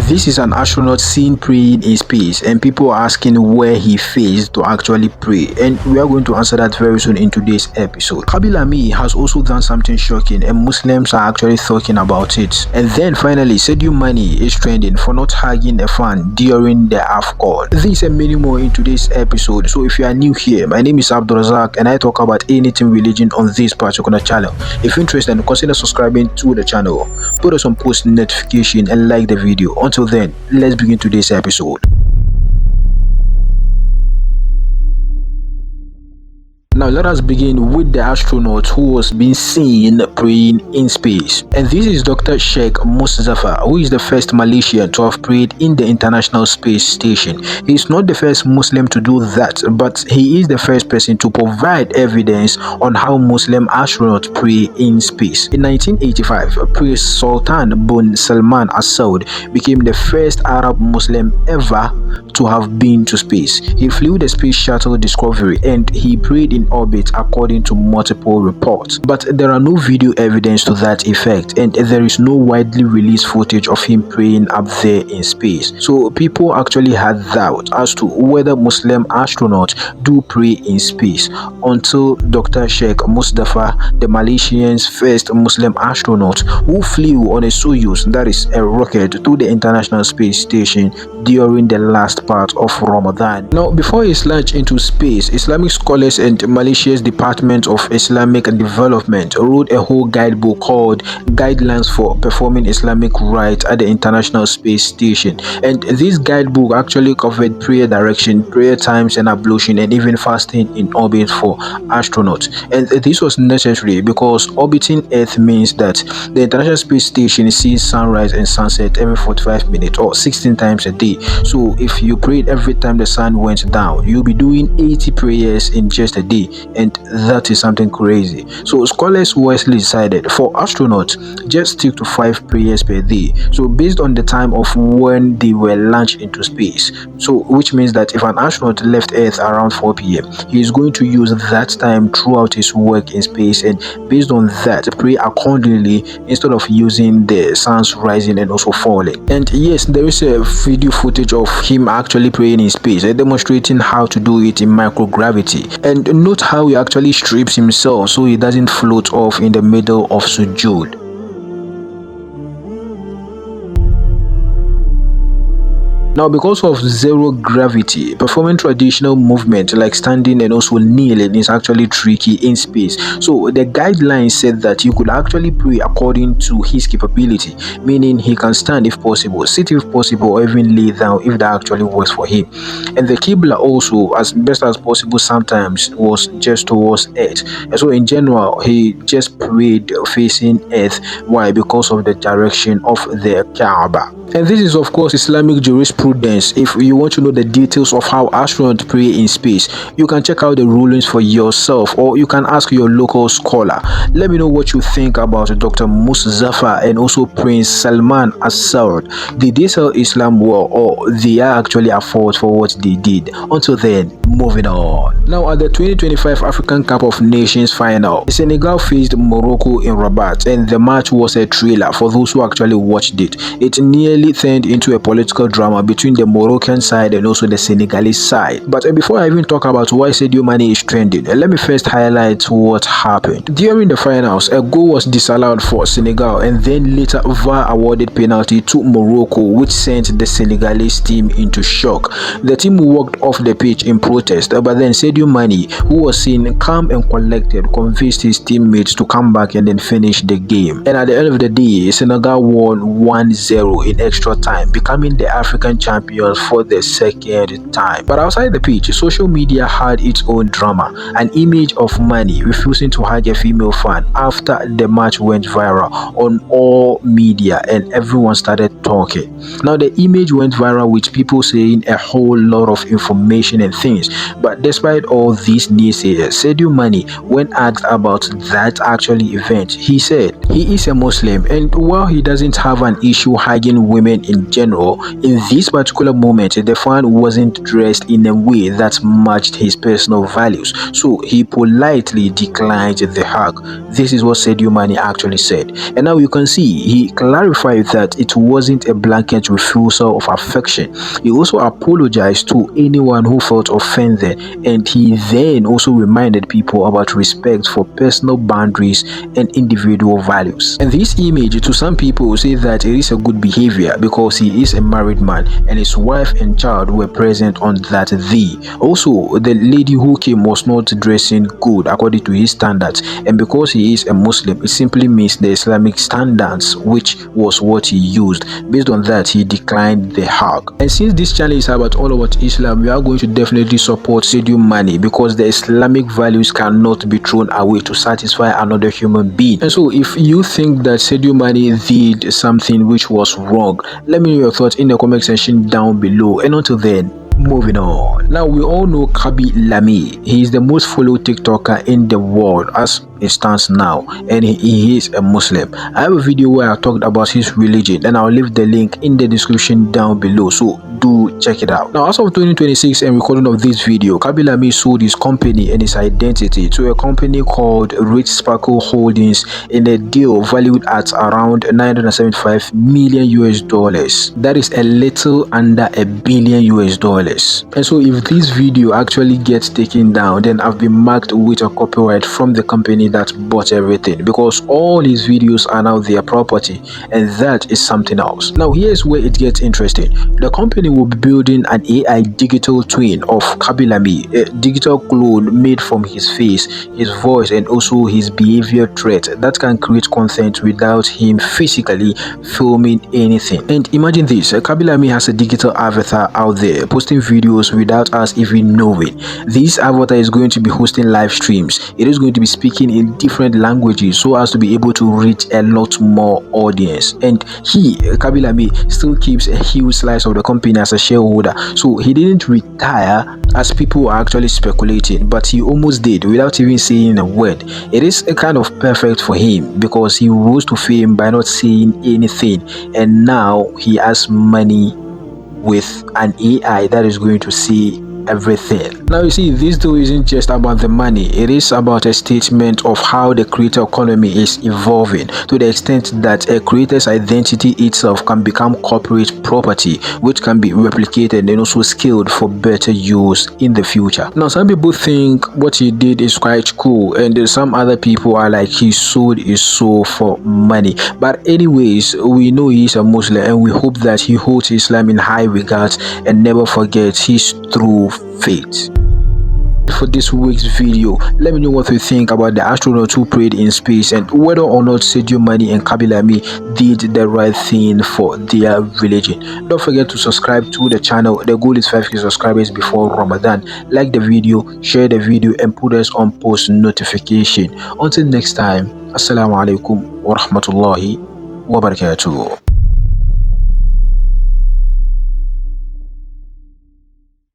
This is an astronaut seen praying in space, and people are asking where he faced to actually pray, and we are going to answer that very soon in today's episode. Khaby Lame has also done something shocking, and Muslims are actually talking about it. And then finally, Sadio Mane is trending for not hugging a fan during the AFCON. This and many more in today's episode. So if you are new here, my name is Abdul Ahad and I talk about anything religion on this particular channel. If you're interested, consider subscribing to the channel, put us on post notification and like the video. Until then, let's begin today's episode. Now let us begin with the astronaut who was being seen praying in space. And this is Dr. Sheikh Mustafa, who is the first Malaysian to have prayed in the International Space Station. He is not the first Muslim to do that, but he is the first person to provide evidence on how Muslim astronauts pray in space. In 1985, Prince Sultan bin Salman Al Saud became the first Arab Muslim ever to have been to space. He flew the Space Shuttle Discovery and he prayed in orbit according to multiple reports, but there are no video evidence to that effect, and there is no widely released footage of him praying up there in space. So people actually had doubt as to whether Muslim astronauts do pray in space until Dr. Sheikh Mustafa, the Malaysian's first Muslim astronaut who flew on a Soyuz, that is a rocket, to the International Space Station during the last part of Ramadan. Now, before his launch into space, Islamic scholars and Malaysia's Department of Islamic Development wrote a whole guidebook called Guidelines for Performing Islamic Rites at the International Space Station. And this guidebook actually covered prayer direction, prayer times and ablution, and even fasting in orbit for astronauts. And this was necessary because orbiting Earth means that the International Space Station sees sunrise and sunset every 45 minutes or 16 times a day. So if you prayed every time the sun went down, you'll be doing 80 prayers in just a day, and that is something crazy. So scholars wisely decided for astronauts just stick to 5 prayers per day, so based on the time of when they were launched into space. So which means that if an astronaut left Earth around 4 p.m, he is going to use that time throughout his work in space, and based on that pray accordingly instead of using the sun's rising and also falling. And yes, there is a video footage of him actually praying in space, demonstrating how to do it in microgravity. And note how he actually strips himself so he doesn't float off in the middle of sujood. Now, because of zero gravity, performing traditional movement like standing and also kneeling is actually tricky in space. So the guidelines said that you could actually pray according to his capability, meaning he can stand if possible, sit if possible, or even lay down if that actually works for him. And the Qibla also, as best as possible, sometimes was just towards Earth. And so in general, he just prayed facing Earth. Why? Because of the direction of the Kaaba. And this is of course Islamic jurisprudence. If you want to know the details of how astronauts pray in space, you can check out the rulings for yourself, or you can ask your local scholar. Let me know what you think about Dr. Mustafa and also Prince Salman Al Saud. Did they sell Islam well, or they are actually at fault for what they did? Until then, moving on. Now, at the 2025 African Cup of Nations final, Senegal faced Morocco in Rabat, and the match was a thriller for those who actually watched it. It nearly turned into a political drama between the Moroccan side and also the Senegalese side. But before I even talk about why Sadio Mane is trending, let me first highlight what happened. During the finals, a goal was disallowed for Senegal, and then later VAR awarded penalty to Morocco, which sent the Senegalese team into shock. The team walked off the pitch in protest, but then Sadio Mane, who was seen calm and collected, convinced his teammates to come back and then finish the game. And at the end of the day, Senegal won 1-0 in extra time, becoming the African champions for the second time. But outside the pitch, social media had its own drama. An image of Mane refusing to hug a female fan after the match went viral on all media, and everyone started talking. Now the image went viral with people saying a whole lot of information and things, but despite all these naysayers, Sadio Mane, when asked about that actually event, he said he is a Muslim, and while he doesn't have an issue hugging women women in general. In this particular moment, the fan wasn't dressed in a way that matched his personal values, so he politely declined the hug. This is what Sadio Mane actually said. And now you can see he clarified that it wasn't a blanket refusal of affection. He also apologized to anyone who felt offended, and he then also reminded people about respect for personal boundaries and individual values. And this image, to some people, say that it is a good behavior because he is a married man and his wife and child were present on that day. Also, the lady who came was not dressing good according to his standards, and because he is a Muslim, it simply means the Islamic standards, which was what he used. Based on that, he declined the hug. And since this channel is about all about Islam, we are going to definitely support Sadio Mane because the Islamic values cannot be thrown away to satisfy another human being. And so if you think that Sadio Mane did something which was wrong, let me know your thoughts in the comment section down below. And until then, moving on. Now we all know Khaby Lame. He is the most followed TikToker in the world as it stands now, and he is a Muslim. I have a video where I talked about his religion, and I'll leave the link in the description down below, so do check it out. Now, as of 2026 and recording of this video, Khaby Lame sold his company and his identity to a company called Rich Sparkle Holdings in a deal valued at around 975 million US dollars. That is a little under $1 billion US dollars. And so if this video actually gets taken down, then I've been marked with a copyright from the company that bought everything, because all his videos are now their property, and that is something else. Now here's where it gets interesting. The company will be building an AI digital twin of Khaby Lame, a digital clone made from his face, his voice, and also his behavior trait that can create content without him physically filming anything. And imagine this, Khaby Lame has a digital avatar out there posting videos without us even knowing. This avatar is going to be hosting live streams. It is going to be speaking in different languages so as to be able to reach a lot more audience. And Khaby Lame, still keeps a huge slice of the company as a shareholder. So he didn't retire as people are actually speculating, but he almost did without even saying a word. It is a kind of perfect for him because he rose to fame by not saying anything, and now he has money with an AI that is going to see everything. Now you see, this deal isn't just about the money, it is about a statement of how the creator economy is evolving, to the extent that a creator's identity itself can become corporate property, which can be replicated and also scaled for better use in the future. Now some people think what he did is quite cool, and some other people are like he sold his soul for money. But anyways, we know he is a Muslim, and we hope that he holds Islam in high regards and never forgets his true faith. For this week's video, let me know what you think about the astronaut who prayed in space, and whether or not Sadio Mane and Khaby Lame did the right thing for their religion. Don't forget to subscribe to the channel. The goal is 5k subscribers before Ramadan. Like the video, share the video, and put us on post notification. Until next time, assalamu alaikum wa rahmatullahi wa barakatuh.